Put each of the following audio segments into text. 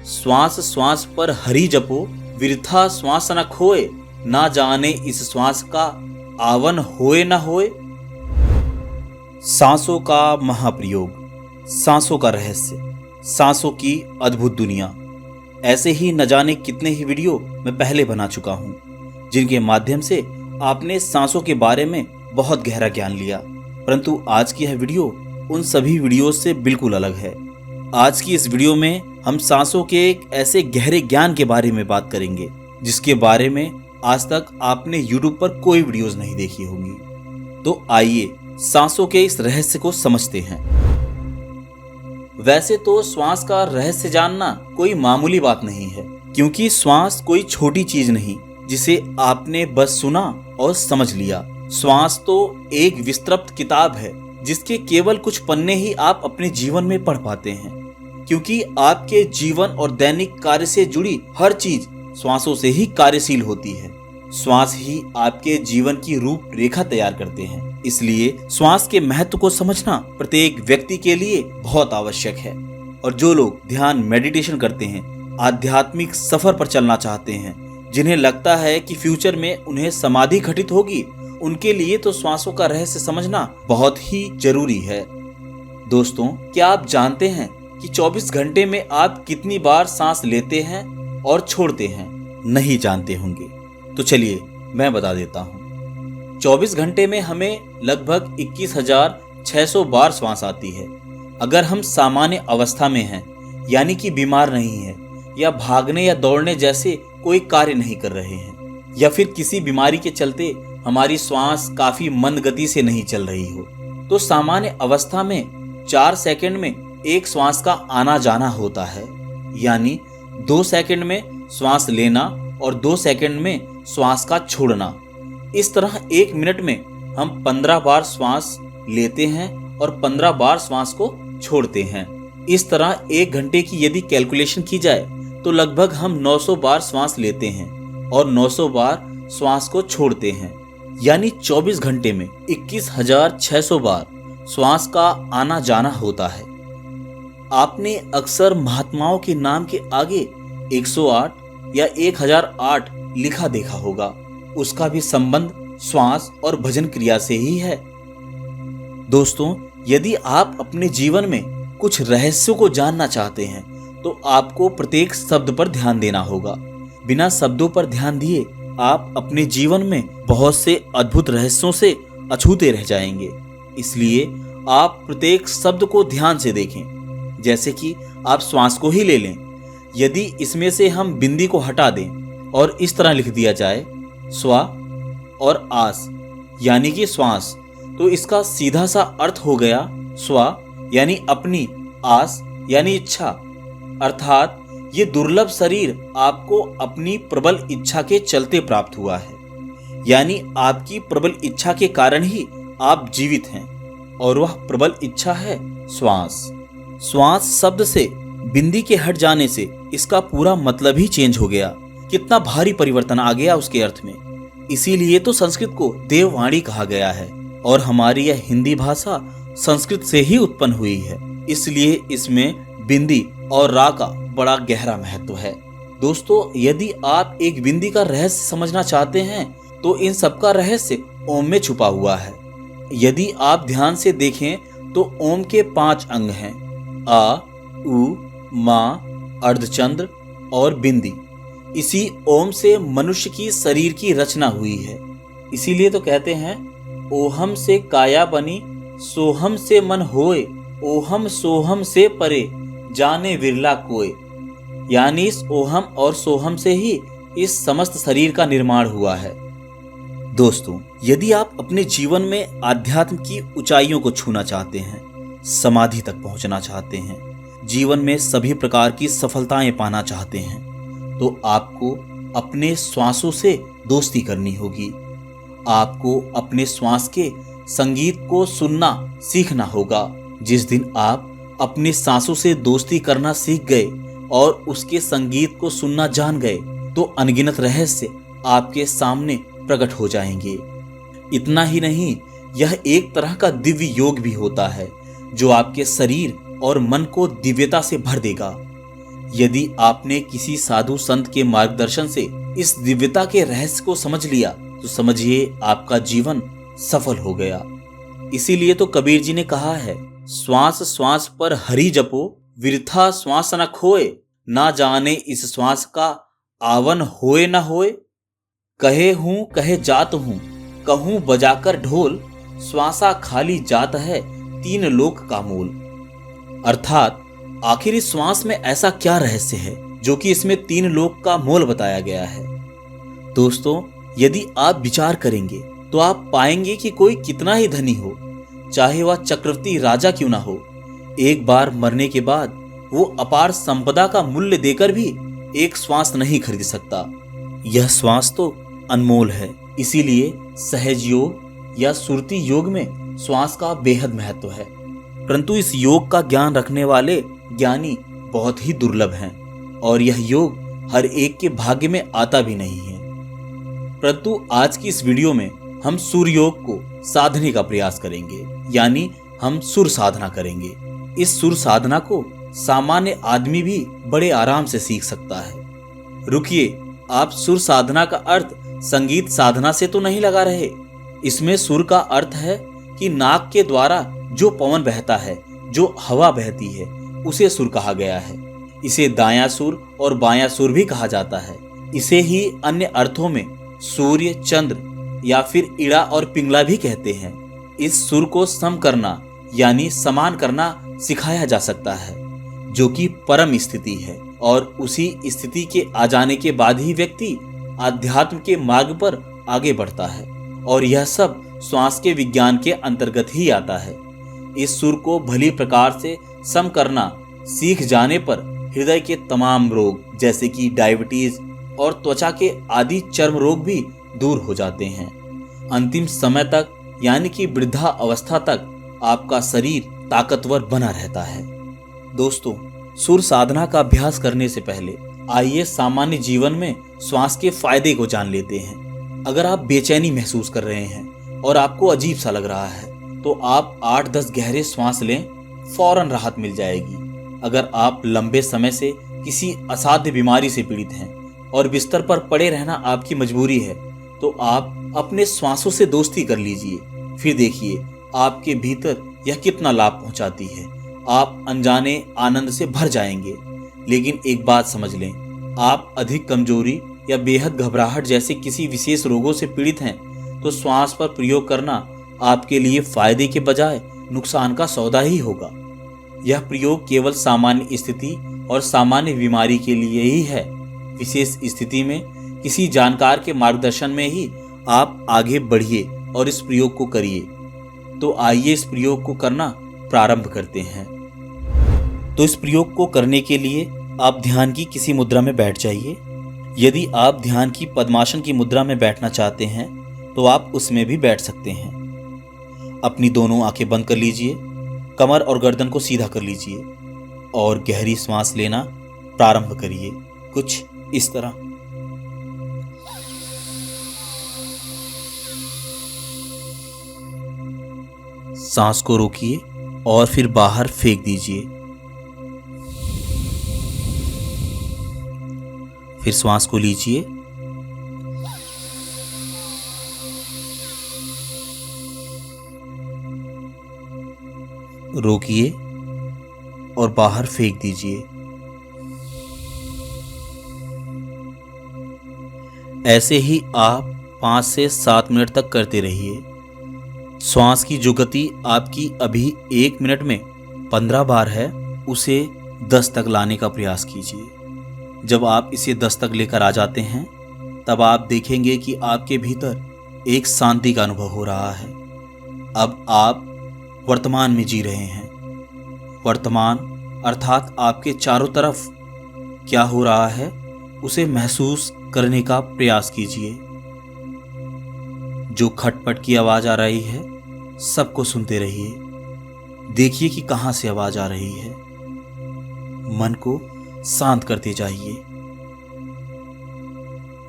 श्वास श्वास पर हरि जपो, वृथा श्वास न खोए, ना जाने इस श्वास का आवन होए न होए। सांसों का महाप्रयोग, सांसों का रहस्य, सांसों की अद्भुत दुनिया। ऐसे ही न जाने कितने ही वीडियो मैं पहले बना चुका हूँ, जिनके माध्यम से आपने सांसों के बारे में बहुत गहरा ज्ञान लिया। परंतु आज की यह वीडियो उन सभी वीडियो से बिल्कुल अलग है। आज की इस वीडियो में हम सांसों के एक ऐसे गहरे ज्ञान के बारे में बात करेंगे जिसके बारे में आज तक आपने YouTube पर कोई वीडियोस नहीं देखी होंगी। तो आइए सांसों के इस रहस्य को समझते हैं। वैसे तो श्वास का रहस्य जानना कोई मामूली बात नहीं है, क्योंकि श्वास कोई छोटी चीज नहीं जिसे आपने बस सुना और समझ लिया। श्वास तो एक विस्तृत किताब है जिसके केवल कुछ पन्ने ही आप अपने जीवन में पढ़ पाते हैं, क्योंकि आपके जीवन और दैनिक कार्य से जुड़ी हर चीज श्वासों से ही कार्यशील होती है। श्वास ही आपके जीवन की रूपरेखा तैयार करते हैं। इसलिए श्वास के महत्व को समझना प्रत्येक व्यक्ति के लिए बहुत आवश्यक है। और जो लोग ध्यान मेडिटेशन करते हैं, आध्यात्मिक सफर पर चलना चाहते हैं, जिन्हें लगता है कि फ्यूचर में उन्हें समाधि घटित होगी, उनके लिए तो श्वासों का रहस्य समझना बहुत ही जरूरी है। दोस्तों, क्या आप जानते हैं कि 24 घंटे में आप कितनी बार सांस लेते हैं और छोड़ते हैं? नहीं जानते होंगे, तो चलिए मैं बता देता हूँ। 24 घंटे में हमें लगभग 21,600 बार श्वास आती है। अगर हम सामान्य अवस्था में हैं, यानी कि बीमार नहीं है, या भागने या दौड़ने जैसे कोई कार्य नहीं कर रहे हैं, या फिर किसी बीमारी के चलते हमारी श्वास काफी मंद गति से नहीं चल रही हो, तो सामान्य अवस्था में 4 सेकंड में एक श्वास का आना जाना होता है। यानी 2 सेकंड में श्वास लेना और 2 सेकंड में श्वास का छोड़ना। इस तरह 1 मिनट में हम 15 बार श्वास लेते हैं और 15 बार श्वास को छोड़ते हैं। इस तरह 1 घंटे की यदि कैलकुलेशन की जाए तो लगभग हम 900 बार श्वास लेते हैं और 900 बार श्वास को छोड़ते हैं। यानी 24 घंटे में 21,600 बार श्वास का आना जाना होता है। आपने अक्सर महात्माओं के नाम के आगे 108 या 1008 लिखा देखा होगा। उसका भी संबंध श्वास और भजन क्रिया से ही है। दोस्तों, यदि आप अपने जीवन में कुछ रहस्यों को जानना चाहते हैं तो आपको प्रत्येक शब्द पर ध्यान देना होगा। बिना शब्दों पर ध्यान दिए आप अपने जीवन में बहुत से अद्भुत रहस्यों से अछूते रह जाएंगे। इसलिए आप प्रत्येक शब्द को ध्यान से देखें। जैसे कि आप श्वास को ही ले लें। यदि इसमें से हम बिंदी को हटा दें और इस तरह लिख दिया जाए स्वा और आस यानी कि श्वास, तो इसका सीधा सा अर्थ हो गया स्वा यानी अपनी, आस यानी इच्छा। अर्थात ये दुर्लभ शरीर आपको अपनी प्रबल इच्छा के चलते प्राप्त हुआ है। यानी आपकी प्रबल इच्छा के कारण ही आप जीवित हैं, और वह प्रबल इच्छा है श्वास। श्वास शब्द से बिंदी के हट जाने से इसका पूरा मतलब ही चेंज हो गया। कितना भारी परिवर्तन आ गया उसके अर्थ में। इसीलिए तो संस्कृत को देववाणी कहा गया है, और हमारी यह हिंदी भाषा संस्कृत से ही उत्पन्न हुई है। इसलिए इसमें बिंदी और रा का बड़ा गहरा महत्व है। दोस्तों, यदि आप एक बिंदी का रहस्य समझना चाहते हैं तो इन सब का रहस्य ओम में छुपा हुआ है। यदि आप ध्यान से देखें तो ओम के 5 अंग हैं, आ, उ, मा, अर्धचंद्र और बिंदी। इसी ओम से मनुष्य की शरीर की रचना हुई है। इसीलिए तो कहते हैं ओहम से काया बनी, सोहम से मन होए, ओहम सोहम से परे, जाने विरला कोय। यानी इस ओहम और सोहम से ही इस समस्त शरीर का निर्माण हुआ है। दोस्तों, यदि आप अपने जीवन में आध्यात्म की ऊंचाइयों को छूना चाहते हैं, समाधि तक पहुंचना चाहते हैं, जीवन में सभी प्रकार की सफलताएं पाना चाहते हैं, तो आपको अपने श्वासों से दोस्ती करनी होगी। आपको अपने श्वास के संगीत को सुनना सीखना होगा। जिस दिन आप अपनी सांसों से दोस्ती करना सीख गए और उसके संगीत को सुनना जान गए, तो अनगिनत रहस्य आपके सामने प्रकट हो जाएंगे। इतना ही नहीं, यह एक तरह का दिव्य योग भी होता है जो आपके शरीर और मन को दिव्यता से भर देगा। यदि आपने किसी साधु संत के मार्गदर्शन से इस दिव्यता के रहस्य को समझ लिया तो समझिए आपका जीवन सफल हो गया। इसीलिए तो कबीर जी ने कहा है, श्वास श्वास पर हरि जपो, विरथा श्वास न खोए, ना जाने इस श्वास का आवन होए न होए। कहे हूं कहे जात हूं, कहूं बजाकर ढोल, श्वासा खाली जात है, तीन लोक का मूल। अर्थात आखिर इस श्वास में ऐसा क्या रहस्य है जो कि इसमें तीन लोक का मोल बताया गया है। दोस्तों, यदि आप विचार करेंगे तो आप पाएंगे कि कोई कितना ही धनी हो, चाहे वह चक्रवर्ती राजा क्यों ना हो, एक बार मरने के बाद वो अपार संपदा का मूल्य देकर भी एक श्वास नहीं खरीद सकता। यह श्वास तो अनमोल है। इसीलिए सहज योग या सुरती योग में श्वास का बेहद महत्व है। परंतु इस योग का ज्ञान रखने वाले ज्ञानी बहुत ही दुर्लभ हैं और यह योग हर एक के भाग्य में आता भी नहीं है। परंतु आज की इस वीडियो में हम सूर्य योग को साधने का प्रयास करेंगे, यानी हम सुर साधना करेंगे। इस सुर साधना को सामान्य आदमी भी बड़े आराम से सीख सकता है। रुकिए, आप सुर साधना का अर्थ संगीत साधना से तो नहीं लगा रहे। इसमें सुर का अर्थ है कि नाक के द्वारा जो पवन बहता है, जो हवा बहती है, उसे सुर कहा गया है। इसे दायां सुर और बायां सुर भी कहा जाता है। इसे ही अन्य अर्थों में सूर्य, चंद्र या फिर इड़ा और पिंगला भी कहते हैं। इस सुर को सम करना यानी समान करना सिखाया जा सकता है, जो कि परम स्थिति है, और उसी स्थिति के आ जाने के बाद ही व्यक्ति आध्यात्म के मार्ग पर आगे बढ़ता है। और यह सब श्वास के विज्ञान के अंतर्गत ही आता है। इस सुर को भली प्रकार से सम करना सीख जाने पर हृदय के तमाम रोग जैसे कि डायबिटीज और त्वचा के आदि चर्म रोग भी दूर हो जाते हैं। अंतिम समय तक यानी कि वृद्धा अवस्था तक आपका शरीर ताकतवर बना रहता है। दोस्तों, सुर साधना का अभ्यास करने से पहले आइए सामान्य जीवन में श्वास के फायदे को जान लेते हैं। अगर आप बेचैनी महसूस कर रहे हैं और आपको अजीब सा लग रहा है तो आप 8-10 गहरे श्वास लें, फौरन राहत मिल जाएगी। अगर आप लंबे समय से किसी असाध्य बीमारी से पीड़ित हैं और बिस्तर पर पड़े रहना आपकी मजबूरी है तो आप अपने श्वासों से दोस्ती कर लीजिए। फिर देखिए आपके भीतर यह कितना लाभ पहुंचाती है। आप अनजाने आनंद से भर जाएंगे। लेकिन एक बात समझ लें, आप अधिक कमजोरी या बेहद घबराहट जैसे किसी विशेष रोगों से पीड़ित हैं तो श्वास पर प्रयोग करना आपके लिए फायदे के बजाय नुकसान का सौदा ही होगा। यह प्रयोग केवल सामान्य स्थिति और सामान्य बीमारी के लिए ही है। विशेष स्थिति में किसी जानकार के मार्गदर्शन में ही आप आगे बढ़िए और इस प्रयोग को करिए। तो आइए इस प्रयोग को करना प्रारंभ करते हैं। तो इस प्रयोग को करने के लिए आप ध्यान की किसी मुद्रा में बैठ जाइए। यदि आप ध्यान की पद्मासन की मुद्रा में बैठना चाहते हैं तो आप उसमें भी बैठ सकते हैं। अपनी दोनों आंखें बंद कर लीजिए, कमर और गर्दन को सीधा कर लीजिए और गहरी सांस लेना प्रारंभ करिए, कुछ इस तरह। सांस को रोकिए और फिर बाहर फेंक दीजिए। फिर श्वास को लीजिए, रोकिए और बाहर फेंक दीजिए। ऐसे ही आप 5 से 7 मिनट तक करते रहिए। श्वास की जो गति आपकी अभी 1 मिनट में 15 बार है, उसे 10 तक लाने का प्रयास कीजिए। जब आप इसे 10 तक लेकर आ जाते हैं तब आप देखेंगे कि आपके भीतर एक शांति का अनुभव हो रहा है। अब आप वर्तमान में जी रहे हैं। वर्तमान अर्थात आपके चारों तरफ क्या हो रहा है उसे महसूस करने का प्रयास कीजिए। जो खटपट की आवाज आ रही है सबको सुनते रहिए। देखिए कि कहां से आवाज आ रही है। मन को शांत करते जाइए।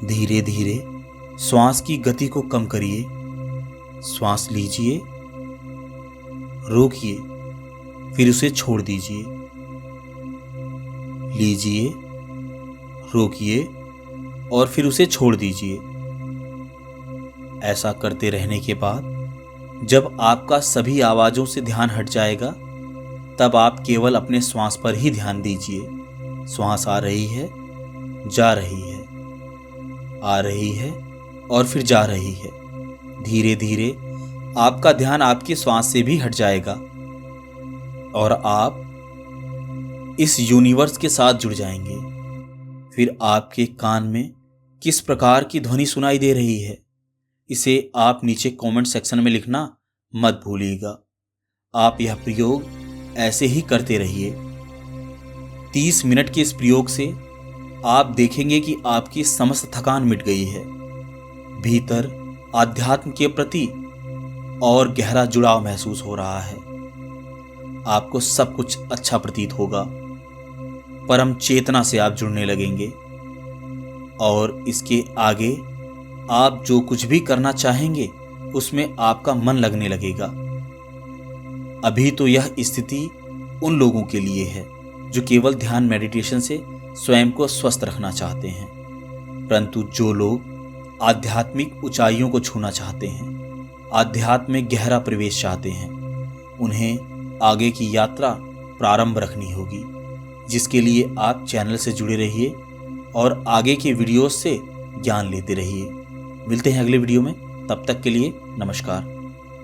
धीरे धीरे श्वास की गति को कम करिए। श्वास लीजिए, रोकिए, फिर उसे छोड़ दीजिए। लीजिए, रोकिए और फिर उसे छोड़ दीजिए। ऐसा करते रहने के बाद जब आपका सभी आवाज़ों से ध्यान हट जाएगा, तब आप केवल अपने श्वास पर ही ध्यान दीजिए। श्वास आ रही है, जा रही है, आ रही है और फिर जा रही है। धीरे धीरे आपका ध्यान आपकी श्वास से भी हट जाएगा और आप इस यूनिवर्स के साथ जुड़ जाएंगे। फिर आपके कान में किस प्रकार की ध्वनि सुनाई दे रही है, इसे आप नीचे कमेंट सेक्शन में लिखना मत भूलिएगा। आप यह प्रयोग ऐसे ही करते रहिए। 30 मिनट के इस प्रयोग से आप देखेंगे कि आपकी समस्त थकान मिट गई है। भीतर आध्यात्म के प्रति और गहरा जुड़ाव महसूस हो रहा है। आपको सब कुछ अच्छा प्रतीत होगा। परम चेतना से आप जुड़ने लगेंगे और इसके आगे आप जो कुछ भी करना चाहेंगे उसमें आपका मन लगने लगेगा। अभी तो यह स्थिति उन लोगों के लिए है जो केवल ध्यान मेडिटेशन से स्वयं को स्वस्थ रखना चाहते हैं, परंतु जो लोग आध्यात्मिक ऊंचाइयों को छूना चाहते हैं, आध्यात्म में गहरा प्रवेश चाहते हैं, उन्हें आगे की यात्रा प्रारंभ रखनी होगी, जिसके लिए आप चैनल से जुड़े रहिए और आगे के वीडियोस से ज्ञान लेते रहिए। मिलते हैं अगले वीडियो में, तब तक के लिए नमस्कार।